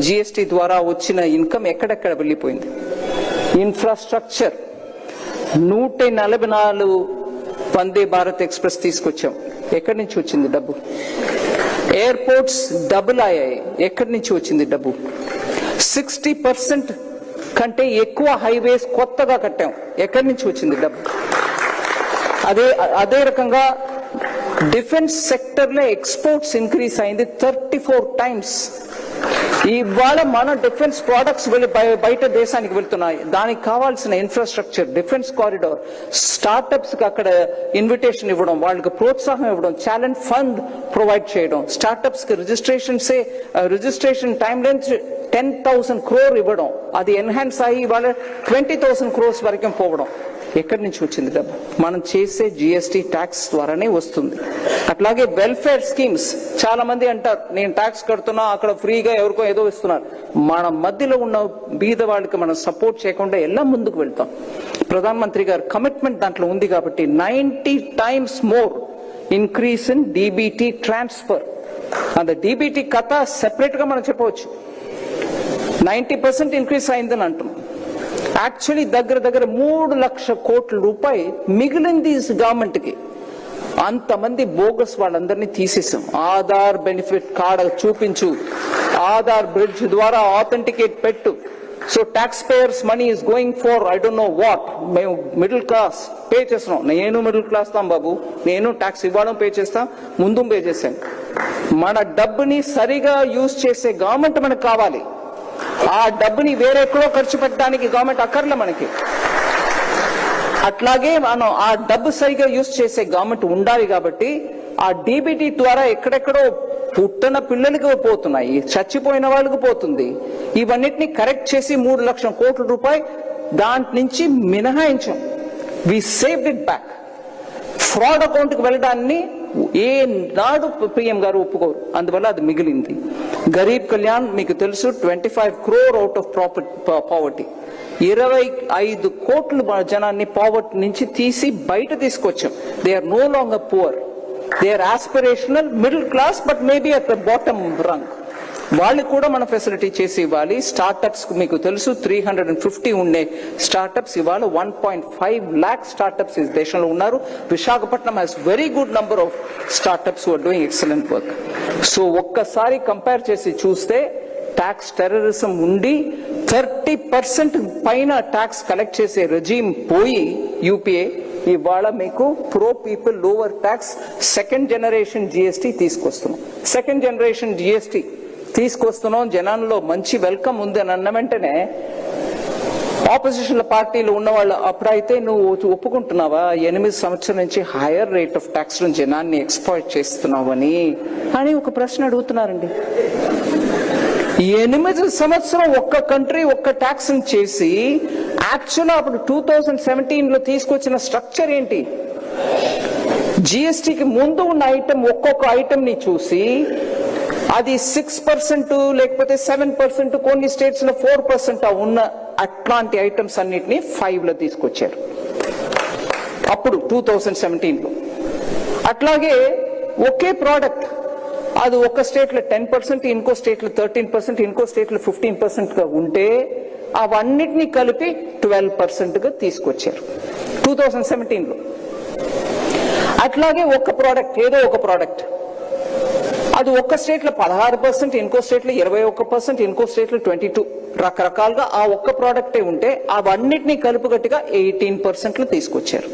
GST ద్వారా వచ్చిన income ఎక్కడెక్కడ వెళ్ళిపోయింది? ఇన్ఫ్రాస్ట్రక్చర్ 144 వందే భారత్ ఎక్స్ప్రెస్ తీసుకొచ్చాం, ఎక్కడి నుంచి వచ్చింది డబ్బు? ఎయిర్పోర్ట్స్ డబుల్ అయ్యాయి, ఎక్కడి నుంచి వచ్చింది డబ్బు? 60% కంటే ఎక్కువ హైవేస్ కొత్తగా కట్టాం, ఎక్కడి నుంచి వచ్చింది డబ్బు? అదే రకంగా డిఫెన్స్ సెక్టర్ లో ఎక్స్పోర్ట్స్ ఇంక్రీజ్ అయింది 34 times. ఇవాళ మన డిఫెన్స్ ప్రొడక్ట్స్ బయట దేశానికి వెళ్తున్నాయి. దానికి కావాల్సిన ఇన్ఫ్రాస్ట్రక్చర్, డిఫెన్స్ కారిడార్, స్టార్టప్స్ కి అక్కడ ఇన్విటేషన్ ఇవ్వడం, వాళ్ళకి ప్రోత్సాహం ఇవ్వడం, టాలెంట్ ఫండ్ ప్రొవైడ్ చేయడం, స్టార్టప్స్ కి రిజిస్ట్రేషన్ టైం లెంత్ 10,000 crore ఇవ్వడం, అది ఎన్హాన్స్ అయ్యి ఇవాళ 20,000 crores వరకు పోవడం. ఎక్కడి నుంచి వచ్చింది డబ్బు? మనం చేసే జిఎస్టీ ట్యాక్స్ ద్వారానే వస్తుంది. అట్లాగే వెల్ఫేర్ స్కీమ్స్, చాలా మంది అంటారు నేను ట్యాక్స్ కడుతున్నా, అక్కడ ఫ్రీగా ఎవరికో ఏదో ఇస్తున్నారు. మన మధ్యలో ఉన్న బీద వాళ్ళకి మనం సపోర్ట్ చేయకుండా ఎలా ముందుకు వెళ్తాం? ప్రధాన మంత్రి గారు కమిట్మెంట్ దాంట్లో ఉంది కాబట్టి 90 times more increase in DBT transfer. అంత డిబిటీ కథ సెపరేట్ గా మనం చెప్పవచ్చు. 90% ఇంక్రీస్ అయిందని అంటున్నాం. యాక్చువల్లీ దగ్గర 3 లక్షల కోట్ల రూపాయలు మిగిలింది గవర్నమెంట్ కి. అంతమంది బోగస్ వాళ్ళందరినీ తీసేసాం. ఆధార్ బెనిఫిట్ కార్డు చూపించు, ఆధార్ బ్రిడ్జ్ ద్వారా ఆథెంటికేట్ పెట్టు. So tax payers money is going for I don't know what. మేము మిడిల్ క్లాస్ పే చేస్తున్నాం. నేను మిడిల్ క్లాస్ తాం బాబు, నేను ట్యాక్స్ ఇవ్వడం పే చేస్తాం, ముందు పే చేశాను. మన డబ్బుని సరిగా యూజ్ చేసే గవర్నమెంట్ మనకు కావాలి. ఆ డబ్బుని వేరెక్కడో ఖర్చు పెట్టడానికి గవర్నమెంట్ అక్కర్లే మనకి. అట్లాగే మనం ఆ డబ్బు సరిగా యూజ్ చేసే గవర్నమెంట్ ఉండాలి. కాబట్టి ఆ డిబిటీ ద్వారా ఎక్కడెక్కడో పుట్టిన పిల్లలకి పోతున్నాయి, చచ్చిపోయిన వాళ్ళకి పోతుంది. ఇవన్నిటిని కరెక్ట్ చేసి 3 లక్షల కోట్ల రూపాయలు దాంట్ నుంచి మినహాయించాం. We saved it back. Fraud account కి వెళ్ళడాన్ని ఏ నాడు పిఎం గారు ఒప్పుకోరు, అందువల్ల అది మిగిలింది. గరీబ్ కళ్యాణ్ మీకు తెలుసు, 25 crore అవుట్ ఆఫ్ పావర్టీ. 25 కోట్ల జనాన్ని పావర్టీ నుంచి తీసి బయట తీసుకొచ్చాం. They are no longer poor, they are aspirational middle class, but maybe at the bottom rung. వాళ్ళకి కూడా మనం ఫెసిలిటీ చేసి ఇవ్వాలి. స్టార్టప్స్ మీకు తెలుసు 350 ఉండే స్టార్టప్స్ ఇవాళ 1.5 lakh స్టార్టప్స్ ఈ దేశంలో ఉన్నారు. Visakhapatnam has very good number of startups who are doing excellent work. So ఒక్కసారి కంపేర్ చేసి చూస్తే ట్యాక్స్ టెర్రరిజం ఉండి 30% పైన ట్యాక్స్ కలెక్ట్ చేసే రెజీమ్ పోయి యూపీఏ ఇవాళ మీకు pro people lower tax second generation GST తీసుకొస్తున్నాం. సెకండ్ జనరేషన్ జిఎస్టీ తీసుకొస్తున్నాం. జనాల్లో మంచి వెల్కమ్ ఉంది అని అన్న వెంటనే ఆపోజిషన్ పార్టీలు ఉన్నవాళ్ళు అప్పుడైతే నువ్వు ఒప్పుకుంటున్నావా 8 సంవత్సరాల నుంచి హైయర్ రేట్ ఆఫ్ ట్యాక్స్ జనాన్ని ఎక్స్‌ప్లాయిట్ చేస్తున్నావని అని ఒక ప్రశ్న అడుగుతున్నారండి. 8 సంవత్సరం ఒక్క కంట్రీ ఒక్క ట్యాక్స్ చేసి యాక్చువల్ అప్పుడు 2017లో తీసుకొచ్చిన స్ట్రక్చర్ ఏంటి? జిఎస్టీకి ముందు ఉన్న ఐటమ్ ఒక్కొక్క ఐటమ్ ని చూసి అది 6% లేకపోతే 7%, కొన్ని స్టేట్స్ లో 4% ఉన్న అట్లాంటి ఐటమ్స్ అన్నిటిని 5 లో తీసుకొచ్చారు అప్పుడు 2017లో. అట్లాగే ఒకే ప్రోడక్ట్ అది ఒక స్టేట్ లో 10%, ఇంకో స్టేట్ లో 13%, ఇంకో స్టేట్ లో 15% గా ఉంటే అవన్నిటిని కలిపి 12% గా తీసుకొచ్చారు 2017లో. అట్లాగే ఒక ప్రోడక్ట్, ఏదో ఒక ప్రోడక్ట్ అది ఒక్క స్టేట్ లో 16%, ఇంకో స్టేట్ లో 21%, ఇంకో స్టేట్ లో 22%, రకరకాలుగా ఆ ఒక్క ప్రోడక్టే ఉంటే అవన్నిటినీ కలుపుగట్టుగా 18% లో తీసుకొచ్చారు.